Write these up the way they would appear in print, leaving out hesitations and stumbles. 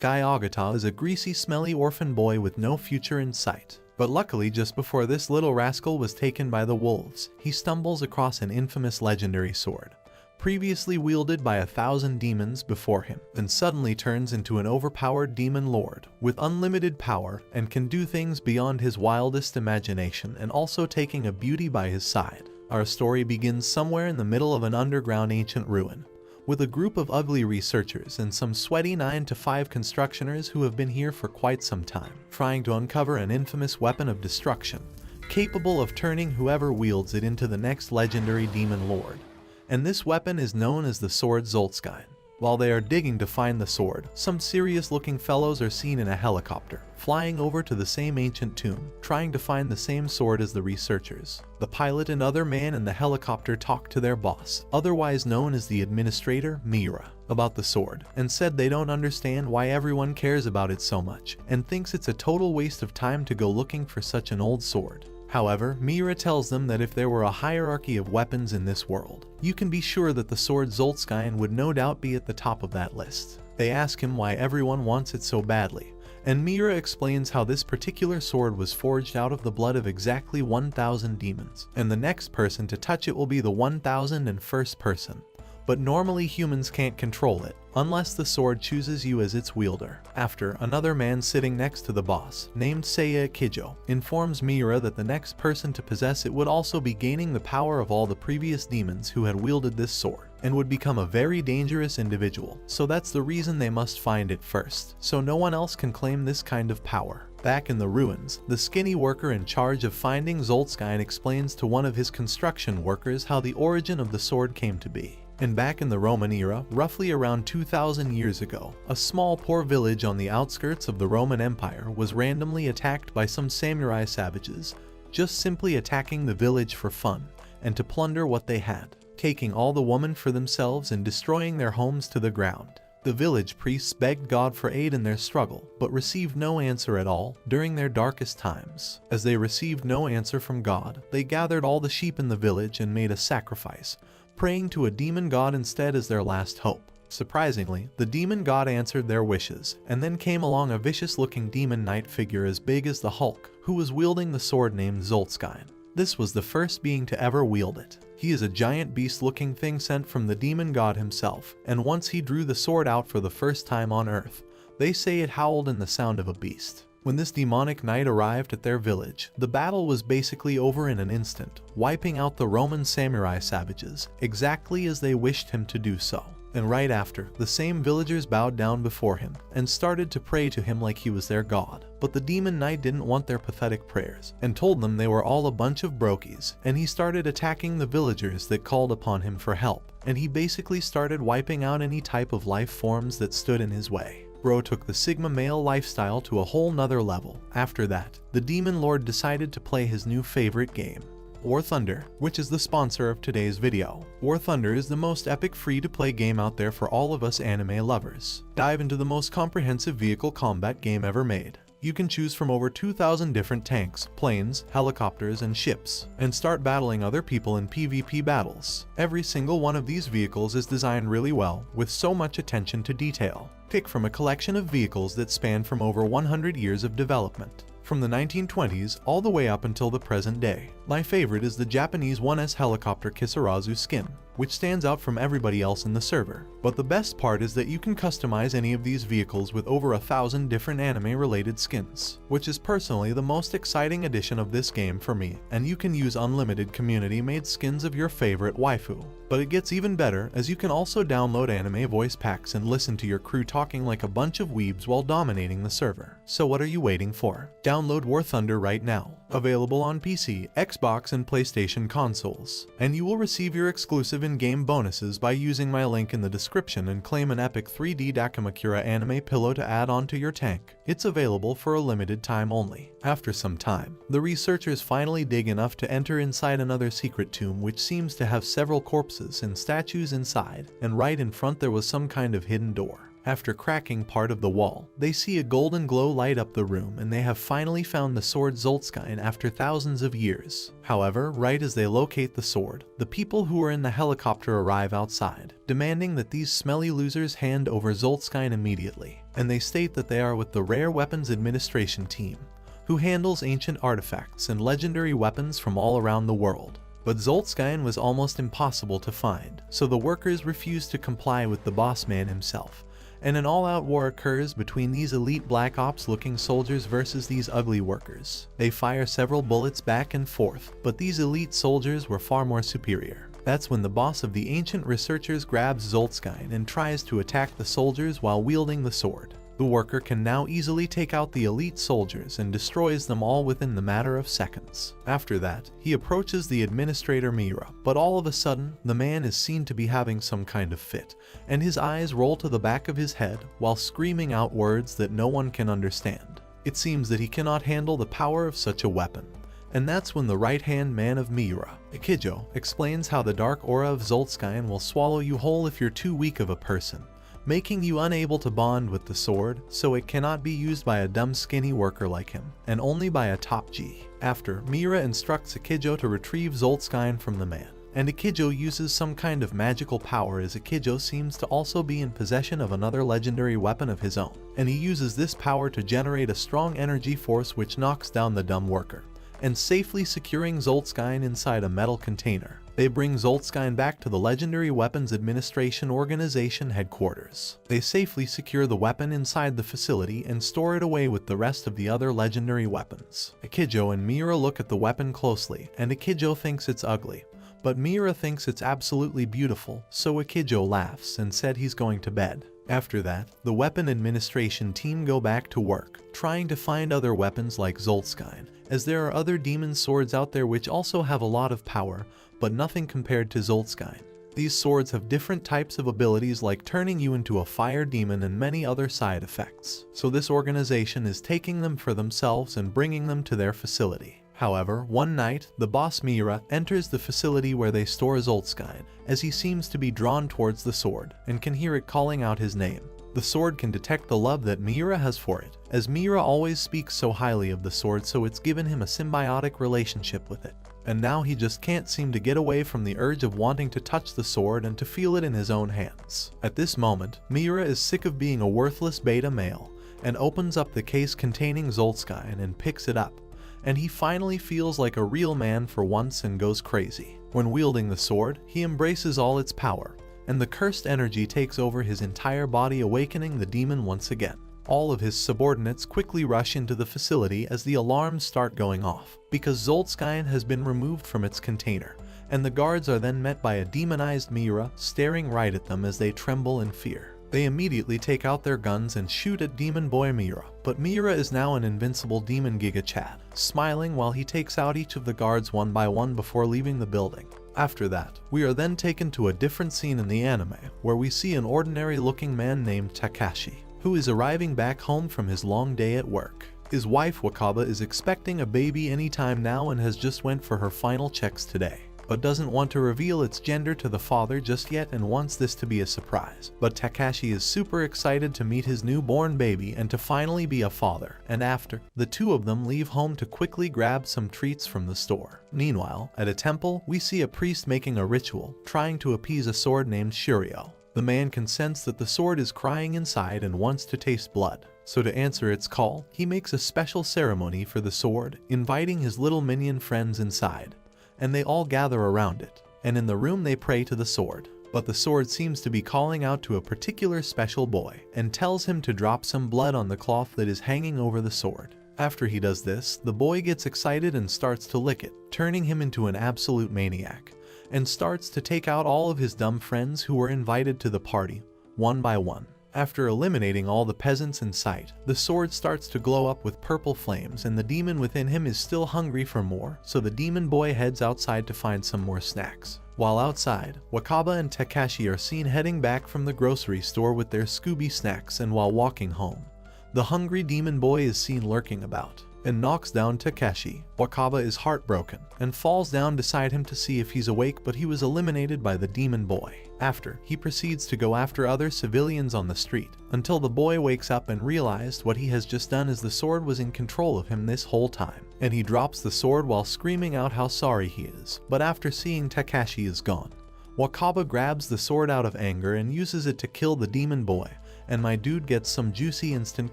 Guy Ogata is a greasy, smelly orphan boy with no future in sight. But luckily, just before this little rascal was taken by the wolves, he stumbles across an infamous legendary sword, previously wielded by 1,000 demons before him, and suddenly turns into an overpowered demon lord with unlimited power and can do things beyond his wildest imagination, and also taking a beauty by his side. Our story begins somewhere in the middle of an underground ancient ruin, with a group of ugly researchers and some sweaty 9-to-5 constructioners who have been here for quite some time, trying to uncover an infamous weapon of destruction, capable of turning whoever wields it into the next legendary demon lord. And this weapon is known as the sword Zoltskine. While they are digging to find the sword, some serious-looking fellows are seen in a helicopter, flying over to the same ancient tomb, trying to find the same sword as the researchers. The pilot and other man in the helicopter talk to their boss, otherwise known as the administrator, Mira, about the sword, and said they don't understand why everyone cares about it so much, and thinks it's a total waste of time to go looking for such an old sword. However, Mira tells them that if there were a hierarchy of weapons in this world, you can be sure that the sword Zoltskine would no doubt be at the top of that list. They ask him why everyone wants it so badly, and Mira explains how this particular sword was forged out of the blood of exactly 1,000 demons, and the next person to touch it will be the 1,001st person. But normally humans can't control it, unless the sword chooses you as its wielder. After, another man sitting next to the boss, named Seiya Kijo, informs Mira that the next person to possess it would also be gaining the power of all the previous demons who had wielded this sword, and would become a very dangerous individual, so that's the reason they must find it first, so no one else can claim this kind of power. Back in the ruins, the skinny worker in charge of finding Zoltskine explains to one of his construction workers how the origin of the sword came to be. And back in the Roman era, roughly around 2,000 years ago, a small poor village on the outskirts of the Roman Empire was randomly attacked by some samurai savages, just simply attacking the village for fun, and to plunder what they had, taking all the women for themselves and destroying their homes to the ground. The village priests begged God for aid in their struggle, but received no answer at all during their darkest times. As they received no answer from God, they gathered all the sheep in the village and made a sacrifice, praying to a demon god instead as their last hope. Surprisingly, the demon god answered their wishes, and then came along a vicious-looking demon knight figure as big as the Hulk, who was wielding the sword named Zoltskine. This was the first being to ever wield it. He is a giant beast-looking thing sent from the demon god himself, and once he drew the sword out for the first time on Earth, they say it howled in the sound of a beast. When this demonic knight arrived at their village, the battle was basically over in an instant, wiping out the Roman samurai savages, exactly as they wished him to do so. And right after, the same villagers bowed down before him, and started to pray to him like he was their god. But the demon knight didn't want their pathetic prayers, and told them they were all a bunch of brokies, and he started attacking the villagers that called upon him for help, and he basically started wiping out any type of life forms that stood in his way. Bro took the Sigma male lifestyle to a whole nother level. After that, the Demon Lord decided to play his new favorite game, War Thunder, which is the sponsor of today's video. War Thunder is the most epic free-to-play game out there for all of us anime lovers. Dive into the most comprehensive vehicle combat game ever made. You can choose from over 2,000 different tanks, planes, helicopters, and ships, and start battling other people in PvP battles. Every single one of these vehicles is designed really well, with so much attention to detail. Pick from a collection of vehicles that span from over 100 years of development, from the 1920s all the way up until the present day. My favorite is the Japanese 1S helicopter Kisarazu skin, which stands out from everybody else in the server. But the best part is that you can customize any of these vehicles with over 1,000 different anime-related skins, which is personally the most exciting addition of this game for me, and you can use unlimited community-made skins of your favorite waifu. But it gets even better, as you can also download anime voice packs and listen to your crew talking like a bunch of weebs while dominating the server. So what are you waiting for? Download War Thunder right now. Available on PC, Xbox, and PlayStation consoles. And you will receive your exclusive in-game bonuses by using my link in the description and claim an epic 3D Dakamakura anime pillow to add onto your tank. It's available for a limited time only. After some time, the researchers finally dig enough to enter inside another secret tomb which seems to have several corpses and statues inside, and right in front there was some kind of hidden door. After cracking part of the wall, they see a golden glow light up the room and they have finally found the sword Zoltskine after thousands of years. However, right as they locate the sword, the people who are in the helicopter arrive outside, demanding that these smelly losers hand over Zoltskine immediately, and they state that they are with the Rare Weapons Administration team, who handles ancient artifacts and legendary weapons from all around the world. But Zoltskine was almost impossible to find, so the workers refuse to comply with the boss man himself, and an all-out war occurs between these elite Black Ops-looking soldiers versus these ugly workers. They fire several bullets back and forth, but these elite soldiers were far more superior. That's when the boss of the ancient researchers grabs Zoltskine and tries to attack the soldiers while wielding the sword. The worker can now easily take out the elite soldiers and destroys them all within the matter of seconds. After that, he approaches the administrator Mira, but all of a sudden, the man is seen to be having some kind of fit, and his eyes roll to the back of his head while screaming out words that no one can understand. It seems that he cannot handle the power of such a weapon. And that's when the right-hand man of Miura, Ikijo, explains how the dark aura of Zoltskine will swallow you whole if you're too weak of a person, making you unable to bond with the sword, so it cannot be used by a dumb skinny worker like him, and only by a top G. After, Miura instructs Ikijo to retrieve Zoltskine from the man, and Ikijo uses some kind of magical power as Ikijo seems to also be in possession of another legendary weapon of his own, and he uses this power to generate a strong energy force which knocks down the dumb worker, and safely securing Zoltskine inside a metal container. They bring Zoltskine back to the Legendary Weapons Administration Organization headquarters. They safely secure the weapon inside the facility and store it away with the rest of the other legendary weapons. Ikijo and Miura look at the weapon closely, and Ikijo thinks it's ugly, but Miura thinks it's absolutely beautiful, so Ikijo laughs and said he's going to bed. After that, the Weapon Administration team go back to work, trying to find other weapons like Zoltskine, as there are other demon swords out there which also have a lot of power, but nothing compared to Zoltskine. These swords have different types of abilities like turning you into a fire demon and many other side effects, so this organization is taking them for themselves and bringing them to their facility. However, one night, the boss Miura enters the facility where they store Zoltskine, as he seems to be drawn towards the sword, and can hear it calling out his name. The sword can detect the love that Miura has for it, as Miura always speaks so highly of the sword, so it's given him a symbiotic relationship with it. And now he just can't seem to get away from the urge of wanting to touch the sword and to feel it in his own hands. At this moment, Miura is sick of being a worthless beta male, and opens up the case containing Zoltskine and picks it up. And he finally feels like a real man for once and goes crazy. When wielding the sword, he embraces all its power, and the cursed energy takes over his entire body, awakening the demon once again. All of his subordinates quickly rush into the facility as the alarms start going off, because Zoltskine has been removed from its container, and the guards are then met by a demonized Miura staring right at them as they tremble in fear. They immediately take out their guns and shoot at Demon Boy Miura, but Miura is now an invincible Demon Giga Chad, smiling while he takes out each of the guards one by one before leaving the building. After that, we are then taken to a different scene in the anime, where we see an ordinary-looking man named Takashi, who is arriving back home from his long day at work. His wife Wakaba is expecting a baby anytime now and has just went for her final checks today, but doesn't want to reveal its gender to the father just yet and wants this to be a surprise. But Takashi is super excited to meet his newborn baby and to finally be a father, and after, the two of them leave home to quickly grab some treats from the store. Meanwhile, at a temple, we see a priest making a ritual, trying to appease a sword named Shiryo. The man can sense that the sword is crying inside and wants to taste blood. So to answer its call, he makes a special ceremony for the sword, inviting his little minion friends inside, and they all gather around it, and in the room they pray to the sword. But the sword seems to be calling out to a particular special boy, and tells him to drop some blood on the cloth that is hanging over the sword. After he does this, the boy gets excited and starts to lick it, turning him into an absolute maniac, and starts to take out all of his dumb friends who were invited to the party, one by one. After eliminating all the peasants in sight, the sword starts to glow up with purple flames, and the demon within him is still hungry for more, so the demon boy heads outside to find some more snacks. While outside, Wakaba and Takashi are seen heading back from the grocery store with their Scooby snacks, and while walking home, the hungry demon boy is seen lurking about. and knocks down Takeshi. Wakaba is heartbroken and falls down beside him to see if he's awake, but he was eliminated by the demon boy. After, he proceeds to go after other civilians on the street, until the boy wakes up and realized what he has just done as the sword was in control of him this whole time. And he drops the sword while screaming out how sorry he is, but after seeing Takeshi is gone, Wakaba grabs the sword out of anger and uses it to kill the demon boy, and my dude gets some juicy instant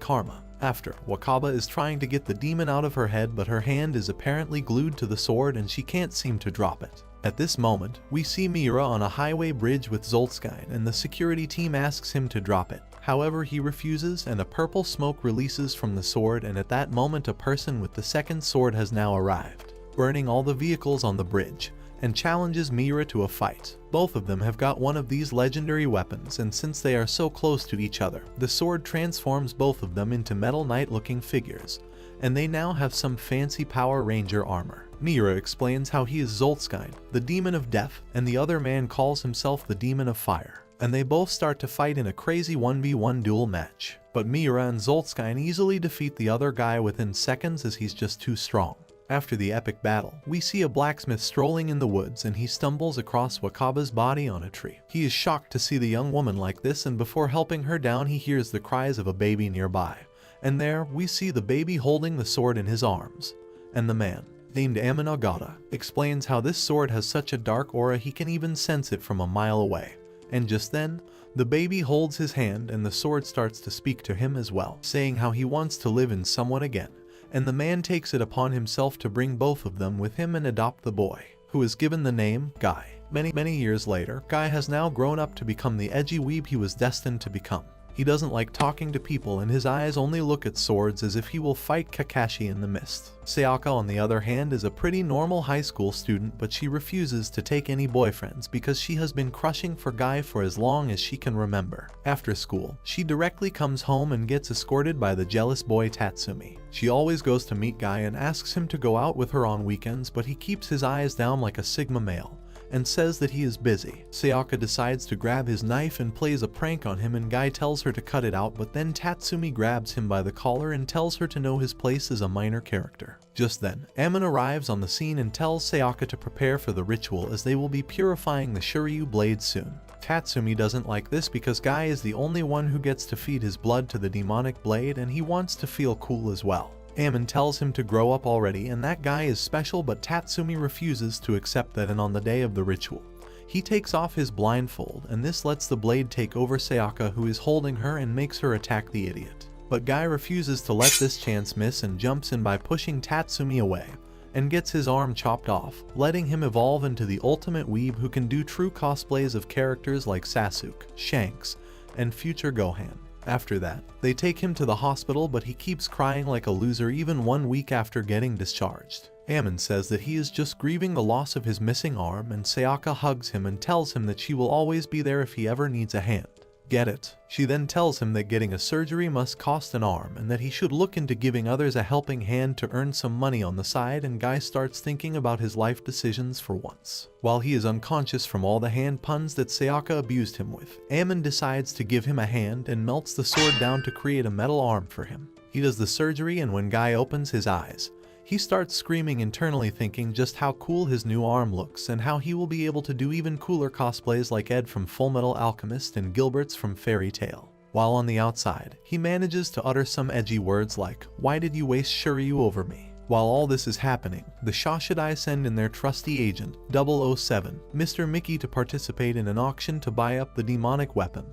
karma. After, Wakaba is trying to get the demon out of her head, but her hand is apparently glued to the sword and she can't seem to drop it. At this moment, we see Miura on a highway bridge with Zoltskine, and the security team asks him to drop it. However, he refuses and a purple smoke releases from the sword, and at that moment a person with the second sword has now arrived, burning all the vehicles on the bridge, and challenges Miura to a fight. Both of them have got one of these legendary weapons, and since they are so close to each other, the sword transforms both of them into Metal Knight looking figures, and they now have some fancy Power Ranger armor. Miura explains how he is Zoltskine, the demon of death, and the other man calls himself the demon of fire, and they both start to fight in a crazy 1v1 duel match. But Miura and Zoltskine easily defeat the other guy within seconds as he's just too strong. After the epic battle, we see a blacksmith strolling in the woods and he stumbles across Wakaba's body on a tree. He is shocked to see the young woman like this, and before helping her down he hears the cries of a baby nearby. And there, we see the baby holding the sword in his arms. And the man, named Amanagata, explains how this sword has such a dark aura he can even sense it from a mile away. And just then, the baby holds his hand and the sword starts to speak to him as well, saying how he wants to live in someone again. And the man takes it upon himself to bring both of them with him and adopt the boy, who is given the name Guy. Many years later, Guy has now grown up to become the edgy weeb he was destined to become. He doesn't like talking to people and his eyes only look at swords as if he will fight Kakashi in the mist. Sayaka, on the other hand, is a pretty normal high school student, but she refuses to take any boyfriends because she has been crushing for Guy for as long as she can remember. After school, she directly comes home and gets escorted by the jealous boy Tatsumi. She always goes to meet Guy and asks him to go out with her on weekends, but he keeps his eyes down like a Sigma male and says that he is busy. Sayaka decides to grab his knife and plays a prank on him, and Guy tells her to cut it out, but then Tatsumi grabs him by the collar and tells her to know his place as a minor character. Just then, Amon arrives on the scene and tells Sayaka to prepare for the ritual as they will be purifying the Shiryu blade soon. Tatsumi doesn't like this because Guy is the only one who gets to feed his blood to the demonic blade and he wants to feel cool as well. Amon tells him to grow up already and that Guy is special, but Tatsumi refuses to accept that, and on the day of the ritual, he takes off his blindfold and this lets the blade take over Sayaka, who is holding her, and makes her attack the idiot. But Guy refuses to let this chance miss and jumps in by pushing Tatsumi away and gets his arm chopped off, letting him evolve into the ultimate weeb who can do true cosplays of characters like Sasuke, Shanks, and future Gohan. After that, they take him to the hospital, but he keeps crying like a loser even 1 week after getting discharged. Amon says that he is just grieving the loss of his missing arm, and Sayaka hugs him and tells him that she will always be there if he ever needs a hand. Get it? She then tells him that getting a surgery must cost an arm and that he should look into giving others a helping hand to earn some money on the side, and Guy starts thinking about his life decisions for once. While he is unconscious from all the hand puns that Sayaka abused him with, Amon decides to give him a hand and melts the sword down to create a metal arm for him. He does the surgery, and when Guy opens his eyes, he starts screaming internally, thinking just how cool his new arm looks and how he will be able to do even cooler cosplays like Ed from Fullmetal Alchemist and Gilbert's from Fairy Tail. While on the outside, he manages to utter some edgy words like, "Why did you waste Shiryu over me?" While all this is happening, the Shashidai send in their trusty agent, 007, Mr. Mickey, to participate in an auction to buy up the demonic weapon,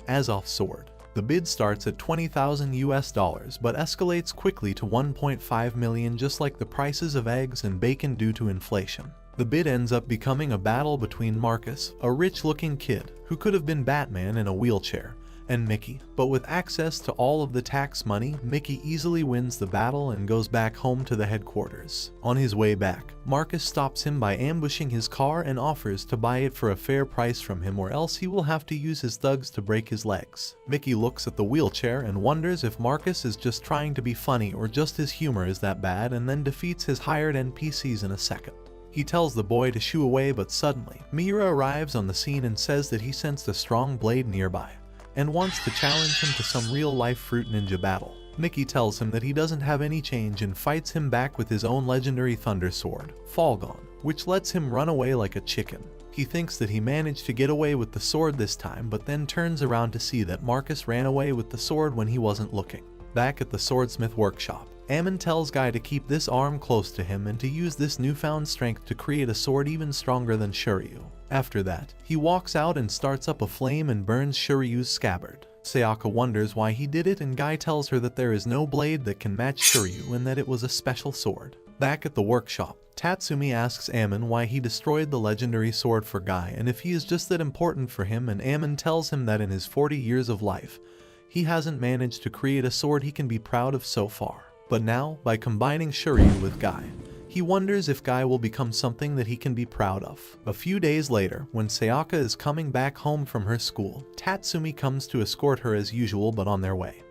Azov's sword. The bid starts at $20,000 but escalates quickly to $1.5 million, just like the prices of eggs and bacon due to inflation. The bid ends up becoming a battle between Marcus, a rich-looking kid who could have been Batman in a wheelchair, and Mickey, but with access to all of the tax money, Mickey easily wins the battle and goes back home to the headquarters. On his way back, Marcus stops him by ambushing his car and offers to buy it for a fair price from him, or else he will have to use his thugs to break his legs. Mickey looks at the wheelchair and wonders if Marcus is just trying to be funny or just his humor is that bad, and then defeats his hired NPCs in a second. He tells the boy to shoo away, but suddenly, Miura arrives on the scene and says that he sensed a strong blade nearby and wants to challenge him to some real-life Fruit Ninja battle. Mickey tells him that he doesn't have any change and fights him back with his own legendary thunder sword, Falgon, which lets him run away like a chicken. He thinks that he managed to get away with the sword this time, but then turns around to see that Marcus ran away with the sword when he wasn't looking. Back at the swordsmith workshop, Ammon tells Guy to keep this arm close to him and to use this newfound strength to create a sword even stronger than Shiryu. After that, he walks out and starts up a flame and burns Shiryu's scabbard. Sayaka wonders why he did it, and Guy tells her that there is no blade that can match Shiryu and that it was a special sword. Back at the workshop, Tatsumi asks Ammon why he destroyed the legendary sword for Guy and if he is just that important for him, and Ammon tells him that in his 40 years of life, he hasn't managed to create a sword he can be proud of so far. But now, by combining Shiryu with Guy, he wonders if Guy will become something that he can be proud of. A few days later, when Sayaka is coming back home from her school, Tatsumi comes to escort her as usual, but on their way,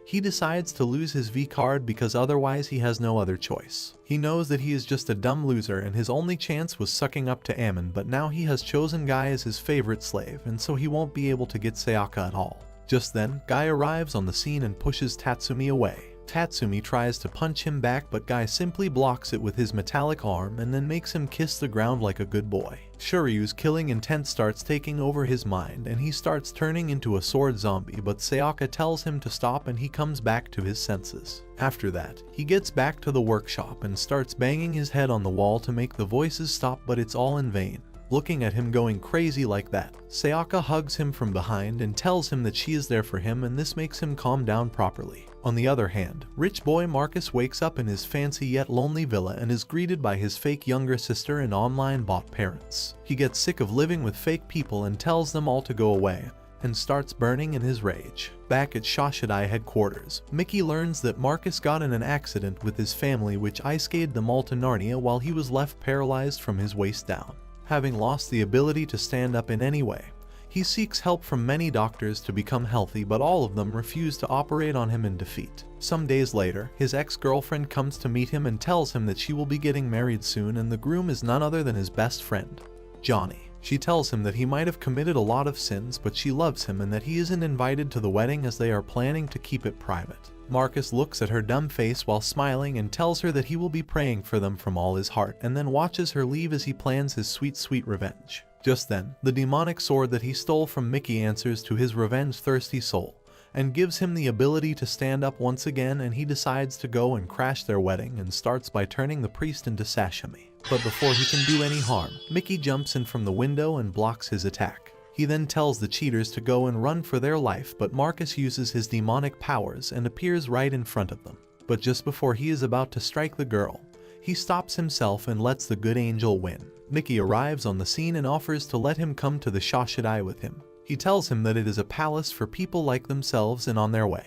he decides to lose his V card because otherwise he has no other choice. He knows that he is just a dumb loser and his only chance was sucking up to Ammon, but now he has chosen Guy as his favorite slave, and so he won't be able to get Sayaka at all. Just then, Guy arrives on the scene and pushes Tatsumi away. Tatsumi tries to punch him back, but Guy simply blocks it with his metallic arm and then makes him kiss the ground like a good boy. Shiryu's killing intent starts taking over his mind and he starts turning into a sword zombie, but Sayaka tells him to stop and he comes back to his senses. After that, he gets back to the workshop and starts banging his head on the wall to make the voices stop, but it's all in vain. Looking at him going crazy like that, Sayaka hugs him from behind and tells him that she is there for him, and this makes him calm down properly. On the other hand, rich boy Marcus wakes up in his fancy yet lonely villa and is greeted by his fake younger sister and online bot parents. He gets sick of living with fake people and tells them all to go away, and starts burning in his rage. Back at Shashidai headquarters, Mickey learns that Marcus got in an accident with his family which ice-skated them all to Narnia while he was left paralyzed from his waist down. Having lost the ability to stand up in any way, he seeks help from many doctors to become healthy, but all of them refuse to operate on him in defeat. Some days later, his ex-girlfriend comes to meet him and tells him that she will be getting married soon, and the groom is none other than his best friend, Johnny. She tells him that he might have committed a lot of sins, but she loves him and that he isn't invited to the wedding as they are planning to keep it private. Marcus looks at her dumb face while smiling and tells her that he will be praying for them from all his heart, and then watches her leave as he plans his sweet revenge. Just then, the demonic sword that he stole from Mickey answers to his revenge-thirsty soul and gives him the ability to stand up once again, and he decides to go and crash their wedding and starts by turning the priest into sashimi. But before he can do any harm, Mickey jumps in from the window and blocks his attack. He then tells the cheaters to go and run for their life, but Marcus uses his demonic powers and appears right in front of them. But just before he is about to strike the girl, he stops himself and lets the good angel win. Mickey arrives on the scene and offers to let him come to the Shashidai with him. He tells him that it is a palace for people like themselves and on their way.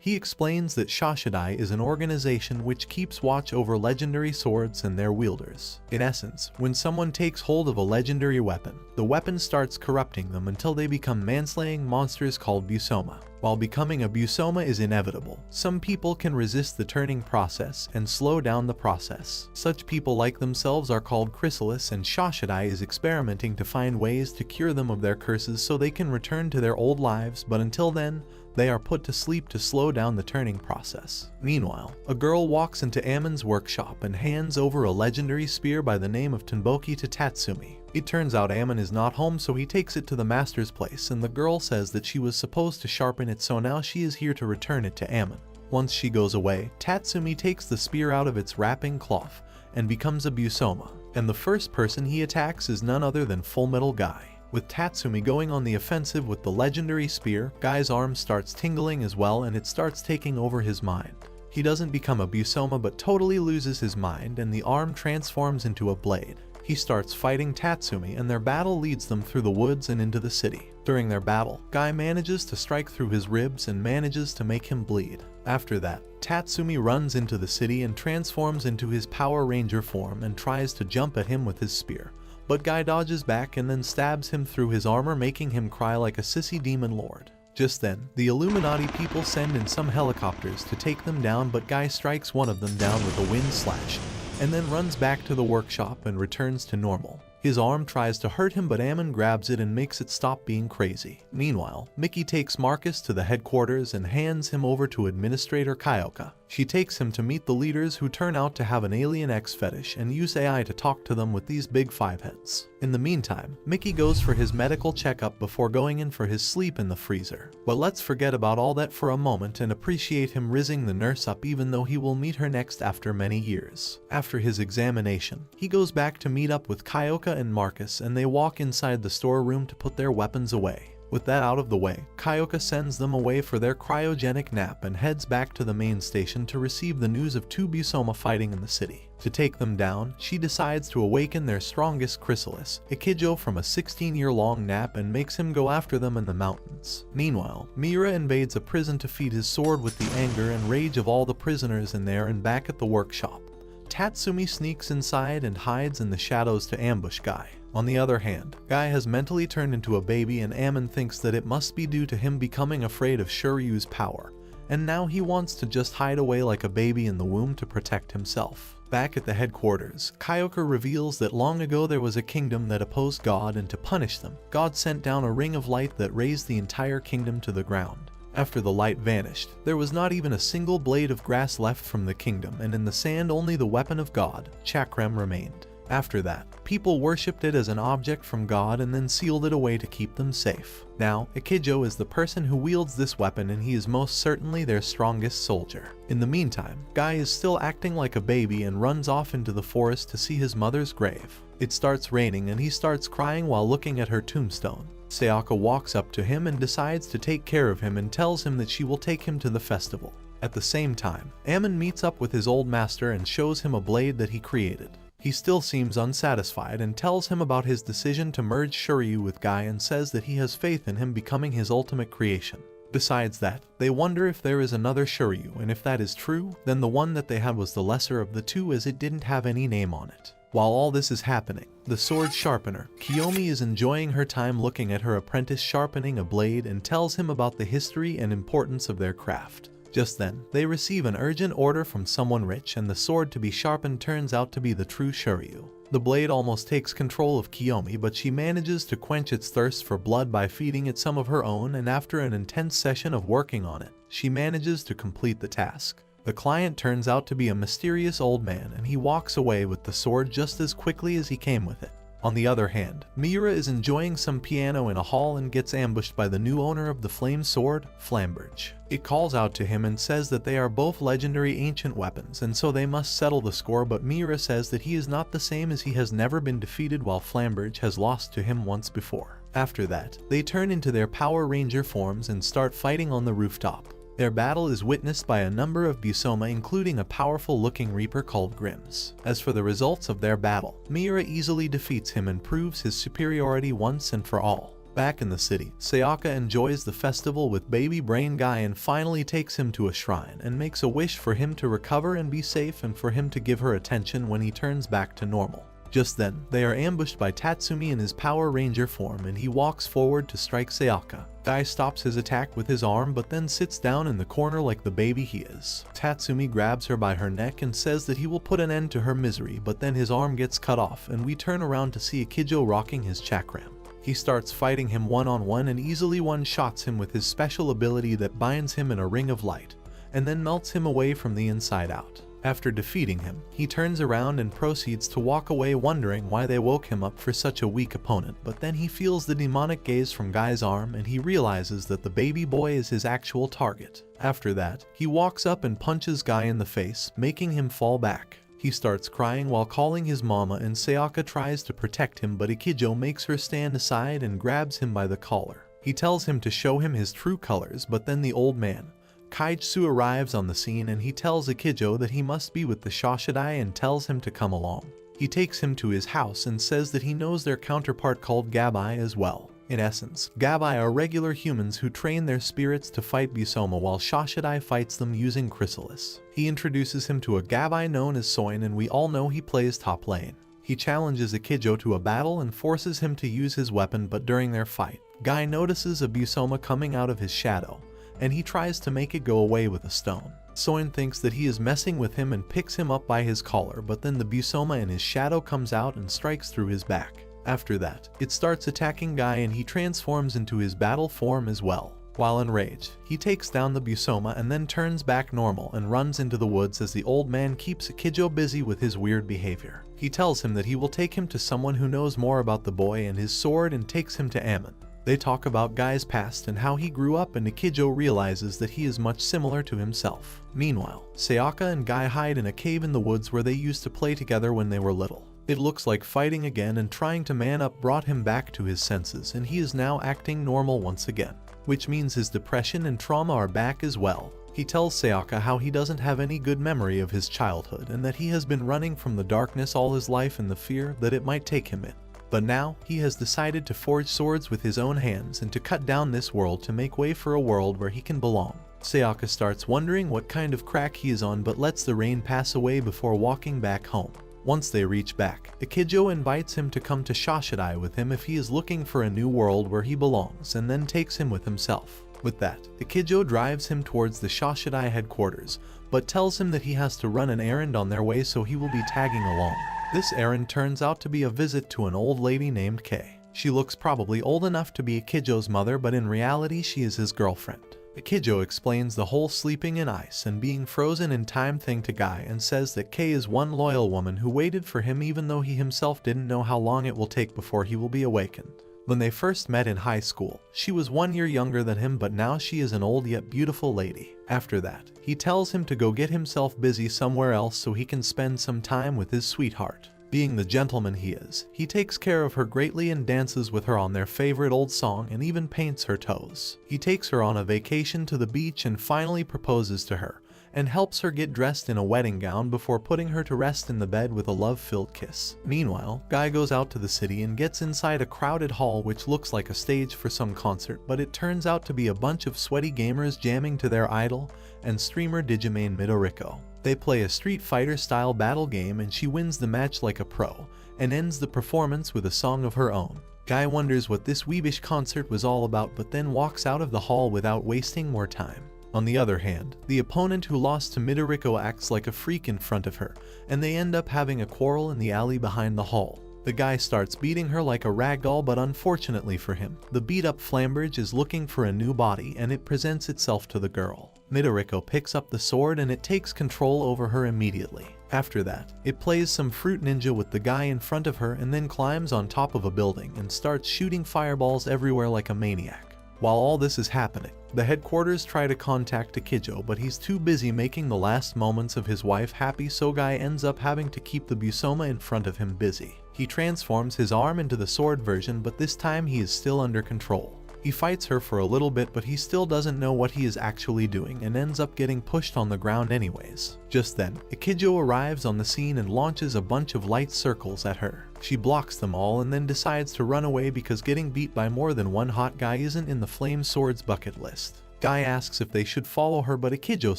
He explains that Shashidai is an organization which keeps watch over legendary swords and their wielders. In essence, when someone takes hold of a legendary weapon, the weapon starts corrupting them until they become manslaying monsters called Busoma. While becoming a Busoma is inevitable, some people can resist the turning process and slow down the process. Such people like themselves are called Chrysalis, and Shashidai is experimenting to find ways to cure them of their curses so they can return to their old lives, but until then, they are put to sleep to slow down the turning process. Meanwhile, a girl walks into Ammon's workshop and hands over a legendary spear by the name of Tenboki to Tatsumi. It turns out Ammon is not home, so he takes it to the master's place, and the girl says that she was supposed to sharpen it, so now she is here to return it to Ammon. Once she goes away, Tatsumi takes the spear out of its wrapping cloth and becomes a Busoma, and the first person he attacks is none other than Full Metal Guy. With Tatsumi going on the offensive with the legendary spear, Guy's arm starts tingling as well, and it starts taking over his mind. He doesn't become a Busoma but totally loses his mind, and the arm transforms into a blade. He starts fighting Tatsumi, and their battle leads them through the woods and into the city. During their battle, Guy manages to strike through his ribs and manages to make him bleed. After that, Tatsumi runs into the city and transforms into his Power Ranger form and tries to jump at him with his spear. But Guy dodges back and then stabs him through his armor, making him cry like a sissy demon lord. Just then, the Illuminati people send in some helicopters to take them down, but Guy strikes one of them down with a wind slash, and then runs back to the workshop and returns to normal. His arm tries to hurt him, but Ammon grabs it and makes it stop being crazy. Meanwhile, Mickey takes Marcus to the headquarters and hands him over to Administrator Kyoka. She takes him to meet the leaders, who turn out to have an alien X fetish and use AI to talk to them with these big 5 heads. In the meantime, Mickey goes for his medical checkup before going in for his sleep in the freezer. But let's forget about all that for a moment and appreciate him rizzing the nurse up, even though he will meet her next after many years. After his examination, he goes back to meet up with Kyoka and Marcus, and they walk inside the storeroom to put their weapons away. With that out of the way, Kyoka sends them away for their cryogenic nap and heads back to the main station to receive the news of 2 Busoma fighting in the city. To take them down, she decides to awaken their strongest chrysalis, Ikijo, from a 16-year-long nap and makes him go after them in the mountains. Meanwhile, Miura invades a prison to feed his sword with the anger and rage of all the prisoners in there, and back at the workshop, Tatsumi sneaks inside and hides in the shadows to ambush Guy. On the other hand, Guy has mentally turned into a baby, and Ammon thinks that it must be due to him becoming afraid of Shoryu's power, and now he wants to just hide away like a baby in the womb to protect himself. Back at the headquarters, Kyoka reveals that long ago there was a kingdom that opposed God, and to punish them, God sent down a ring of light that raised the entire kingdom to the ground. After the light vanished, there was not even a single blade of grass left from the kingdom, and in the sand only the weapon of God, Chakram, remained. After that, people worshipped it as an object from God and then sealed it away to keep them safe. Now, Ikijo is the person who wields this weapon, and he is most certainly their strongest soldier. In the meantime, Guy is still acting like a baby and runs off into the forest to see his mother's grave. It starts raining and he starts crying while looking at her tombstone. Sayaka walks up to him and decides to take care of him and tells him that she will take him to the festival. At the same time, Ammon meets up with his old master and shows him a blade that he created. He still seems unsatisfied and tells him about his decision to merge Shoryu with Guy and says that he has faith in him becoming his ultimate creation. Besides that, they wonder if there is another Shoryu, and if that is true, then the one that they had was the lesser of the two, as it didn't have any name on it. While all this is happening, the sword sharpener, Kiyomi, is enjoying her time looking at her apprentice sharpening a blade and tells him about the history and importance of their craft. Just then, they receive an urgent order from someone rich, and the sword to be sharpened turns out to be the true Shoryu. The blade almost takes control of Kiyomi, but she manages to quench its thirst for blood by feeding it some of her own, and after an intense session of working on it, she manages to complete the task. The client turns out to be a mysterious old man, and he walks away with the sword just as quickly as he came with it. On the other hand, Miura is enjoying some piano in a hall and gets ambushed by the new owner of the flame sword, Flamberge. It calls out to him and says that they are both legendary ancient weapons, and so they must settle the score, but Miura says that he is not the same, as he has never been defeated while Flamberge has lost to him once before. After that, they turn into their Power Ranger forms and start fighting on the rooftop. Their battle is witnessed by a number of Busoma, including a powerful-looking Reaper called Grims. As for the results of their battle, Miura easily defeats him and proves his superiority once and for all. Back in the city, Sayaka enjoys the festival with Baby Brain Guy and finally takes him to a shrine and makes a wish for him to recover and be safe, and for him to give her attention when he turns back to normal. Just then, they are ambushed by Tatsumi in his Power Ranger form, and he walks forward to strike Sayaka. Guy stops his attack with his arm, but then sits down in the corner like the baby he is. Tatsumi grabs her by her neck and says that he will put an end to her misery, but then his arm gets cut off, and we turn around to see Ikijo rocking his chakram. He starts fighting him one-on-one and easily one-shots him with his special ability that binds him in a ring of light, and then melts him away from the inside out. After defeating him, he turns around and proceeds to walk away, wondering why they woke him up for such a weak opponent, but then he feels the demonic gaze from Guy's arm and he realizes that the baby boy is his actual target. After that, he walks up and punches Guy in the face, making him fall back. He starts crying while calling his mama, and Sayaka tries to protect him, but Ikijo makes her stand aside and grabs him by the collar. He tells him to show him his true colors, but then the old man, Kaijitsu, arrives on the scene, and he tells Ikijo that he must be with the Shashidai and tells him to come along. He takes him to his house and says that he knows their counterpart called Gabai as well. In essence, Gabai are regular humans who train their spirits to fight Busoma, while Shashidai fights them using Chrysalis. He introduces him to a Gabai known as Soin, and we all know he plays top lane. He challenges Ikijo to a battle and forces him to use his weapon, but during their fight, Guy notices a Busoma coming out of his shadow, and he tries to make it go away with a stone. Soin thinks that he is messing with him and picks him up by his collar, but then the Busoma in his shadow comes out and strikes through his back. After that, it starts attacking Guy and he transforms into his battle form as well. While enraged, he takes down the Busoma and then turns back normal and runs into the woods as the old man keeps Akijo busy with his weird behavior. He tells him that he will take him to someone who knows more about the boy and his sword and takes him to Ammon. They talk about Guy's past and how he grew up, and Akijo realizes that he is much similar to himself. Meanwhile, Sayaka and Guy hide in a cave in the woods where they used to play together when they were little. It looks like fighting again and trying to man up brought him back to his senses, and he is now acting normal once again, which means his depression and trauma are back as well. He tells Sayaka how he doesn't have any good memory of his childhood and that he has been running from the darkness all his life in the fear that it might take him in. But now, he has decided to forge swords with his own hands and to cut down this world to make way for a world where he can belong. Sayaka starts wondering what kind of crack he is on but lets the rain pass away before walking back home. Once they reach back, Akijo invites him to come to Shashidai with him if he is looking for a new world where he belongs, and then takes him with himself. With that, Akijo drives him towards the Shashidai headquarters, but tells him that he has to run an errand on their way, so he will be tagging along. This errand turns out to be a visit to an old lady named Kei. She looks probably old enough to be Akijo's mother, but in reality she is his girlfriend. Akijo explains the whole sleeping in ice and being frozen in time thing to Guy and says that Kei is one loyal woman who waited for him even though he himself didn't know how long it will take before he will be awakened. When they first met in high school, she was 1 year younger than him, but now she is an old yet beautiful lady. After that, he tells him to go get himself busy somewhere else so he can spend some time with his sweetheart. Being the gentleman he is, he takes care of her greatly and dances with her on their favorite old song and even paints her toes. He takes her on a vacation to the beach and finally proposes to her, and helps her get dressed in a wedding gown before putting her to rest in the bed with a love-filled kiss. Meanwhile, Guy goes out to the city and gets inside a crowded hall which looks like a stage for some concert, but it turns out to be a bunch of sweaty gamers jamming to their idol and streamer Digimon Midoriko. They play a Street Fighter style battle game and she wins the match like a pro, and ends the performance with a song of her own. Guy wonders what this weebish concert was all about, but then walks out of the hall without wasting more time. On the other hand, the opponent who lost to Midoriko acts like a freak in front of her, and they end up having a quarrel in the alley behind the hall. The guy starts beating her like a ragdoll, but unfortunately for him, the beat-up Flambridge is looking for a new body and it presents itself to the girl. Midoriko picks up the sword and it takes control over her immediately. After that, it plays some Fruit Ninja with the guy in front of her and then climbs on top of a building and starts shooting fireballs everywhere like a maniac. While all this is happening, the headquarters try to contact Akijo, but he's too busy making the last moments of his wife happy, so Guy ends up having to keep the Busoma in front of him busy. He transforms his arm into the sword version, but this time he is still under control. He fights her for a little bit, but he still doesn't know what he is actually doing and ends up getting pushed on the ground anyways. Just then, Akijo arrives on the scene and launches a bunch of light circles at her. She blocks them all and then decides to run away because getting beat by more than one hot guy isn't in the Flame Swords bucket list. Guy asks if they should follow her, but Akijo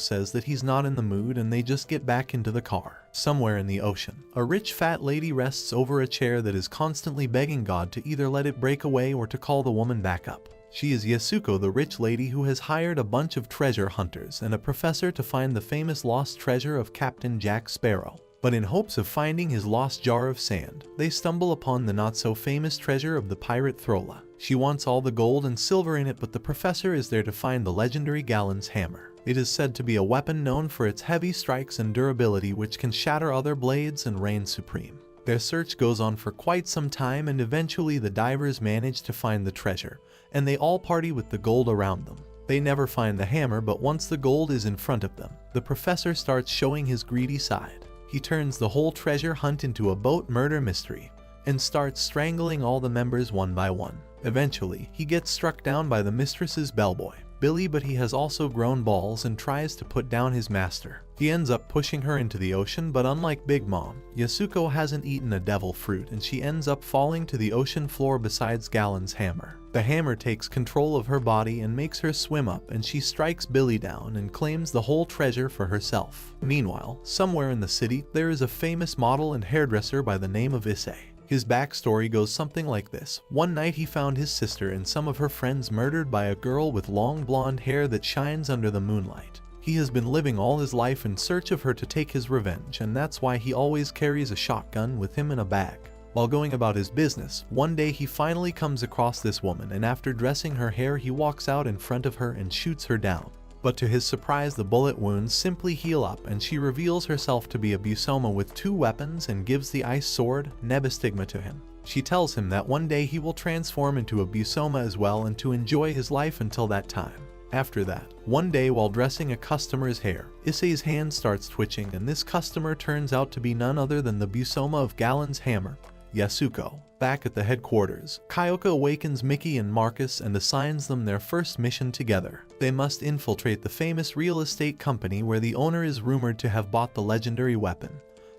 says that he's not in the mood and they just get back into the car. Somewhere in the ocean, a rich fat lady rests over a chair that is constantly begging God to either let it break away or to call the woman back up. She is Yasuko, the rich lady who has hired a bunch of treasure hunters and a professor to find the famous lost treasure of Captain Jack Sparrow. But in hopes of finding his lost jar of sand, they stumble upon the not-so-famous treasure of the pirate Throla. She wants all the gold and silver in it, but the professor is there to find the legendary Galen's hammer. It is said to be a weapon known for its heavy strikes and durability, which can shatter other blades and reign supreme. Their search goes on for quite some time, and eventually the divers manage to find the treasure, and they all party with the gold around them. They never find the hammer, but once the gold is in front of them, the professor starts showing his greedy side. He turns the whole treasure hunt into a boat murder mystery, and starts strangling all the members one by one. Eventually, he gets struck down by the mistress's bellboy, Billy, but he has also grown balls and tries to put down his master. He ends up pushing her into the ocean, but unlike Big Mom, Yasuko hasn't eaten a devil fruit and she ends up falling to the ocean floor besides Galen's hammer. The hammer takes control of her body and makes her swim up, and she strikes Billy down and claims the whole treasure for herself. Meanwhile, somewhere in the city, there is a famous model and hairdresser by the name of Issei. His backstory goes something like this. One night he found his sister and some of her friends murdered by a girl with long blonde hair that shines under the moonlight. He has been living all his life in search of her to take his revenge, and that's why he always carries a shotgun with him in a bag. While going about his business, one day he finally comes across this woman, and after dressing her hair he walks out in front of her and shoots her down. But to his surprise, the bullet wounds simply heal up and she reveals herself to be a Busoma with 2 weapons and gives the ice sword, Nebastigma, to him. She tells him that one day he will transform into a Busoma as well and to enjoy his life until that time. After that, one day while dressing a customer's hair, Issei's hand starts twitching, and this customer turns out to be none other than the Busoma of Galen's hammer, Yasuko. Back at the headquarters, Kyoka awakens Mickey and Marcus and assigns them their first mission together. They must infiltrate the famous real estate company where the owner is rumored to have bought the legendary weapon,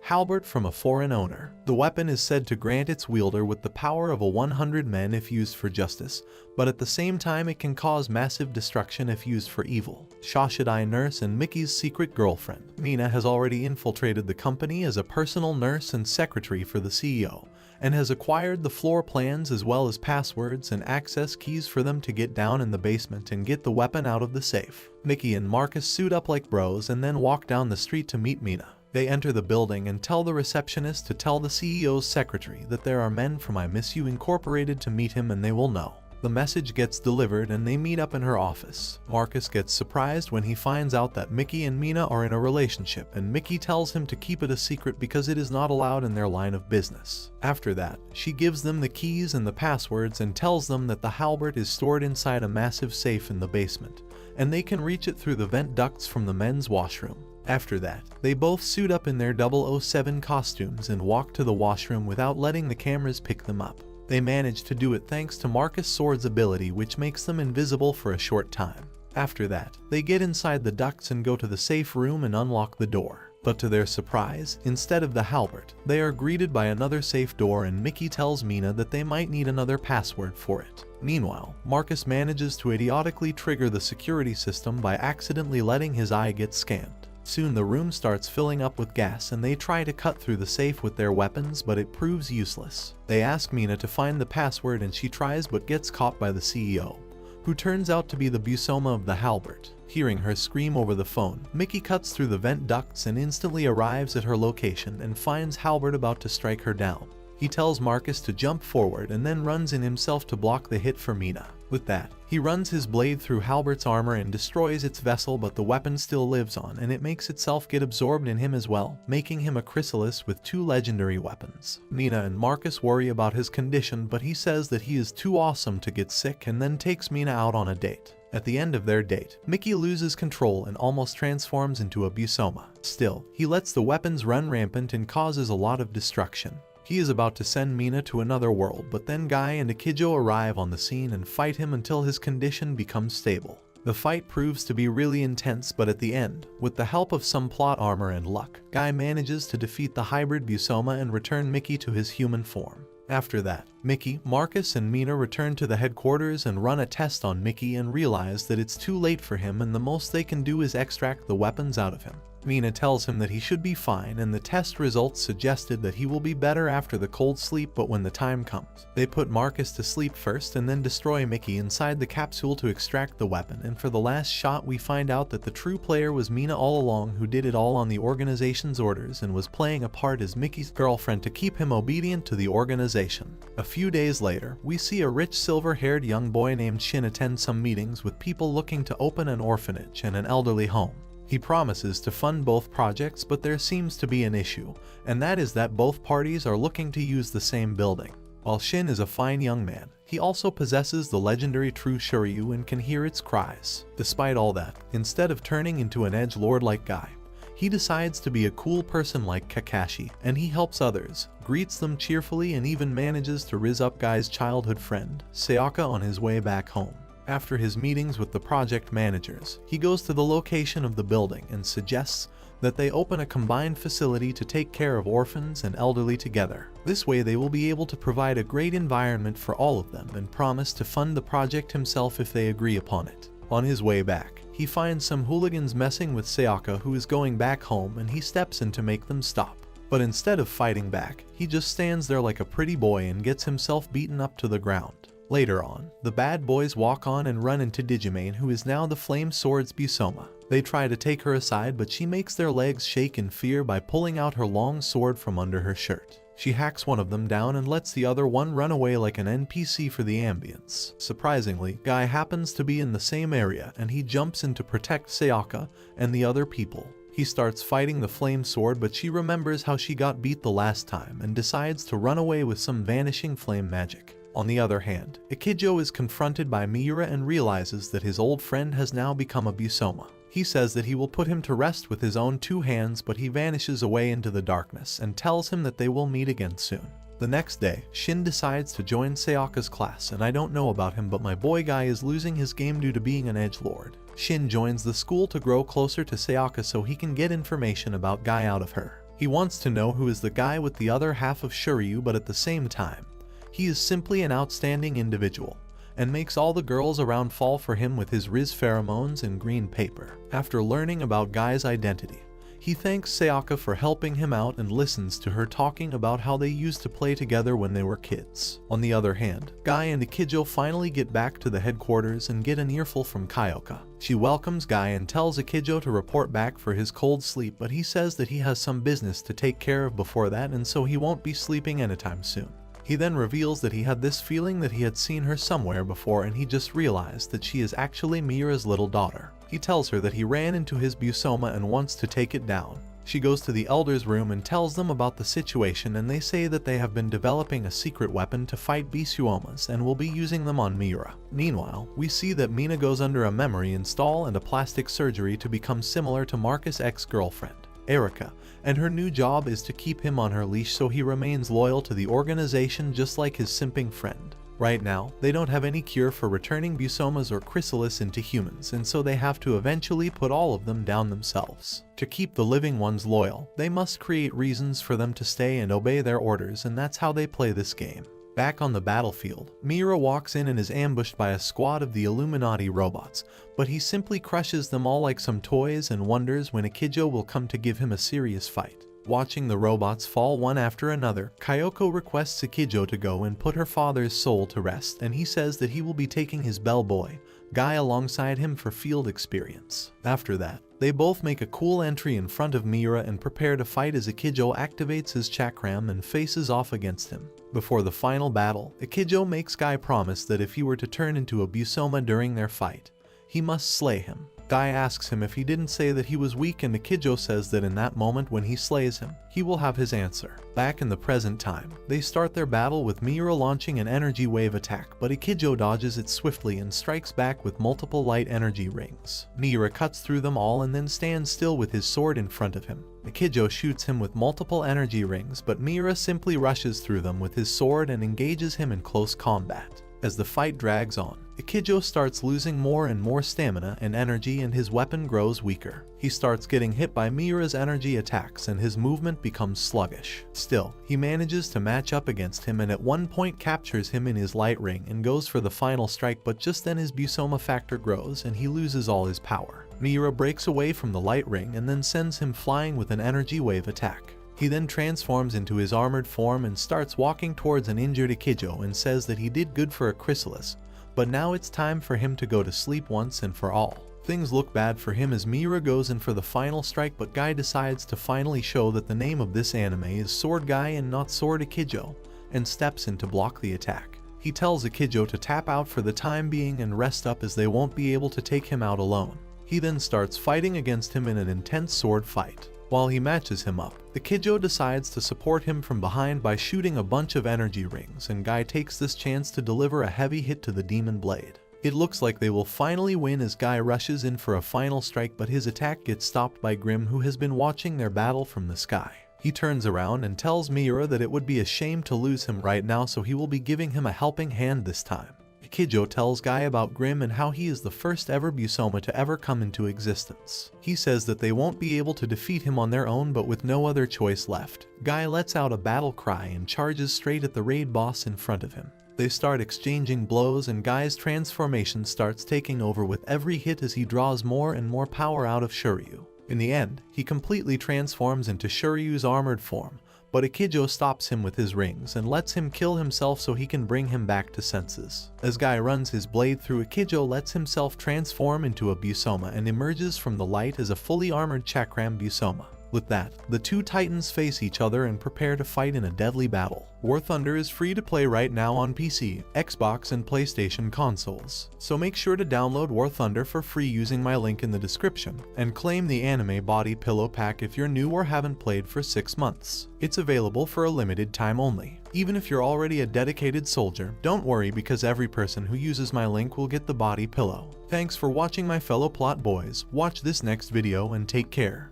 halberd, from a foreign owner. The weapon is said to grant its wielder with the power of 100 men if used for justice, but at the same time it can cause massive destruction if used for evil. Shashidai nurse and Mickey's secret girlfriend, Mina, has already infiltrated the company as a personal nurse and secretary for the CEO, and has acquired the floor plans as well as passwords and access keys for them to get down in the basement and get the weapon out of the safe. Mickey and Marcus suit up like bros and then walk down the street to meet Mina. They enter the building and tell the receptionist to tell the CEO's secretary that there are men from I Miss You Incorporated to meet him and they will know. The message gets delivered and they meet up in her office. Marcus gets surprised when he finds out that Mickey and Mina are in a relationship, and Mickey tells him to keep it a secret because it is not allowed in their line of business. After that, she gives them the keys and the passwords and tells them that the halberd is stored inside a massive safe in the basement, and they can reach it through the vent ducts from the men's washroom. After that, they both suit up in their 007 costumes and walk to the washroom without letting the cameras pick them up. They manage to do it thanks to Marcus' sword's ability, which makes them invisible for a short time. After that, they get inside the ducts and go to the safe room and unlock the door. But to their surprise, instead of the halberd, they are greeted by another safe door, and Mickey tells Mina that they might need another password for it. Meanwhile, Marcus manages to idiotically trigger the security system by accidentally letting his eye get scanned. Soon the room starts filling up with gas and they try to cut through the safe with their weapons, but it proves useless. They ask Mina to find the password and she tries but gets caught by the CEO, who turns out to be the Busoma of the halberd. Hearing her scream over the phone, Mickey cuts through the vent ducts and instantly arrives at her location and finds Halberd about to strike her down. He tells Marcus to jump forward and then runs in himself to block the hit for Mina. With that, he runs his blade through Halbert's armor and destroys its vessel, but the weapon still lives on and it makes itself get absorbed in him as well, making him a chrysalis with 2 legendary weapons. Mina and Marcus worry about his condition, but he says that he is too awesome to get sick and then takes Mina out on a date. At the end of their date, Mickey loses control and almost transforms into a Busoma. Still, he lets the weapons run rampant and causes a lot of destruction. He is about to send Mina to another world, but then Guy and Akijo arrive on the scene and fight him until his condition becomes stable. The fight proves to be really intense, but at the end, with the help of some plot armor and luck, Guy manages to defeat the hybrid Busoma and return Mickey to his human form. After that, Mickey, Marcus, and Mina return to the headquarters and run a test on Mickey and realize that it's too late for him and the most they can do is extract the weapons out of him. Mina tells him that he should be fine and the test results suggested that he will be better after the cold sleep, but when the time comes, they put Marcus to sleep first and then destroy Mickey inside the capsule to extract the weapon, and for the last shot we find out that the true player was Mina all along, who did it all on the organization's orders and was playing a part as Mickey's girlfriend to keep him obedient to the organization. A few days later, we see a rich silver-haired young boy named Shin attend some meetings with people looking to open an orphanage and an elderly home. He promises to fund both projects, but there seems to be an issue, and that is that both parties are looking to use the same building. While Shin is a fine young man, he also possesses the legendary true Shiryu and can hear its cries. Despite all that, instead of turning into an edgelord like Guy, he decides to be a cool person like Kakashi, and he helps others, greets them cheerfully, and even manages to riz up Guy's childhood friend, Sayaka, on his way back home. After his meetings with the project managers, he goes to the location of the building and suggests that they open a combined facility to take care of orphans and elderly together. This way they will be able to provide a great environment for all of them and promise to fund the project himself if they agree upon it. On his way back, he finds some hooligans messing with Sayaka, who is going back home, and he steps in to make them stop. But instead of fighting back, he just stands there like a pretty boy and gets himself beaten up to the ground. Later on, the bad boys walk on and run into Digimane, who is now the Flame Sword's Busoma. They try to take her aside, but she makes their legs shake in fear by pulling out her long sword from under her shirt. She hacks one of them down and lets the other one run away like an NPC for the ambience. Surprisingly, Guy happens to be in the same area and he jumps in to protect Sayaka and the other people. He starts fighting the flame sword, but she remembers how she got beat the last time and decides to run away with some vanishing flame magic. On the other hand, Ikijo is confronted by Miura and realizes that his old friend has now become a Busoma. He says that he will put him to rest with his own 2 hands, but he vanishes away into the darkness and tells him that they will meet again soon. The next day, Shin decides to join Sayaka's class, and I don't know about him, but my boy Guy is losing his game due to being an edgelord. Shin joins the school to grow closer to Sayaka so he can get information about Guy out of her. He wants to know who is the guy with the other half of Shiryu, but at the same time, he is simply an outstanding individual, and makes all the girls around fall for him with his Riz pheromones and green paper. After learning about Guy's identity, he thanks Sayaka for helping him out and listens to her talking about how they used to play together when they were kids. On the other hand, Guy and Ikijo finally get back to the headquarters and get an earful from Kyoka. She welcomes Guy and tells Ikijo to report back for his cold sleep, but he says that he has some business to take care of before that, and so he won't be sleeping anytime soon. He then reveals that he had this feeling that he had seen her somewhere before, and he just realized that she is actually Miura's little daughter. He tells her that he ran into his Busoma and wants to take it down. She goes to the elders' room and tells them about the situation, and they say that they have been developing a secret weapon to fight Busomas and will be using them on Miura. Meanwhile, we see that Mina goes under a memory install and a plastic surgery to become similar to Marcus' ex-girlfriend, Erica, and her new job is to keep him on her leash so he remains loyal to the organization just like his simping friend. Right now, they don't have any cure for returning Busomas or Chrysalis into humans, and so they have to eventually put all of them down themselves. To keep the living ones loyal, they must create reasons for them to stay and obey their orders, and that's how they play this game. Back on the battlefield, Miura walks in and is ambushed by a squad of the Illuminati robots, but he simply crushes them all like some toys and wonders when Ikijo will come to give him a serious fight. Watching the robots fall one after another, Kyoko requests Ikijo to go and put her father's soul to rest, and he says that he will be taking his bellboy, Guy, alongside him for field experience. After that, they both make a cool entry in front of Miura and prepare to fight as Ikijo activates his chakram and faces off against him. Before the final battle, Ikijo makes Guy promise that if he were to turn into a Busoma during their fight, he must slay him. Guy asks him if he didn't say that he was weak, and Ikijo says that in that moment when he slays him, he will have his answer. Back in the present time, they start their battle with Miura launching an energy wave attack, but Ikijo dodges it swiftly and strikes back with multiple light energy rings. Miura cuts through them all and then stands still with his sword in front of him. Ikijo shoots him with multiple energy rings, but Miura simply rushes through them with his sword and engages him in close combat. As the fight drags on, Ikijo starts losing more and more stamina and energy, and his weapon grows weaker. He starts getting hit by Miura's energy attacks and his movement becomes sluggish. Still, he manages to match up against him and at one point captures him in his light ring and goes for the final strike, but just then his Busoma factor grows and he loses all his power. Miura breaks away from the light ring and then sends him flying with an energy wave attack. He then transforms into his armored form and starts walking towards an injured Ikijo and says that he did good for a Chrysalis, but now it's time for him to go to sleep once and for all. Things look bad for him as Miura goes in for the final strike, but Guy decides to finally show that the name of this anime is Sword Guy and not Sword Ikijo, and steps in to block the attack. He tells Ikijo to tap out for the time being and rest up as they won't be able to take him out alone. He then starts fighting against him in an intense sword fight. While he matches him up, Ikijo decides to support him from behind by shooting a bunch of energy rings, and Guy takes this chance to deliver a heavy hit to the demon blade. It looks like they will finally win as Guy rushes in for a final strike, but his attack gets stopped by Grim, who has been watching their battle from the sky. He turns around and tells Miura that it would be a shame to lose him right now, so he will be giving him a helping hand this time. Ikijo tells Guy about Grim and how he is the first ever Busoma to ever come into existence. He says that they won't be able to defeat him on their own, but with no other choice left, Guy lets out a battle cry and charges straight at the raid boss in front of him. They start exchanging blows and Guy's transformation starts taking over with every hit as he draws more and more power out of Shiryu. In the end, he completely transforms into Shiryu's armored form, but Ikijo stops him with his rings and lets him kill himself so he can bring him back to senses. As Guy runs his blade through, Ikijo lets himself transform into a Busoma and emerges from the light as a fully armored Chakram Busoma. With that, the two titans face each other and prepare to fight in a deadly battle. War Thunder is free to play right now on PC, Xbox, and PlayStation consoles, so make sure to download War Thunder for free using my link in the description, and claim the anime body pillow pack if you're new or haven't played for 6 months. It's available for a limited time only. Even if you're already a dedicated soldier, don't worry because every person who uses my link will get the body pillow. Thanks for watching my fellow plot boys, watch this next video and take care.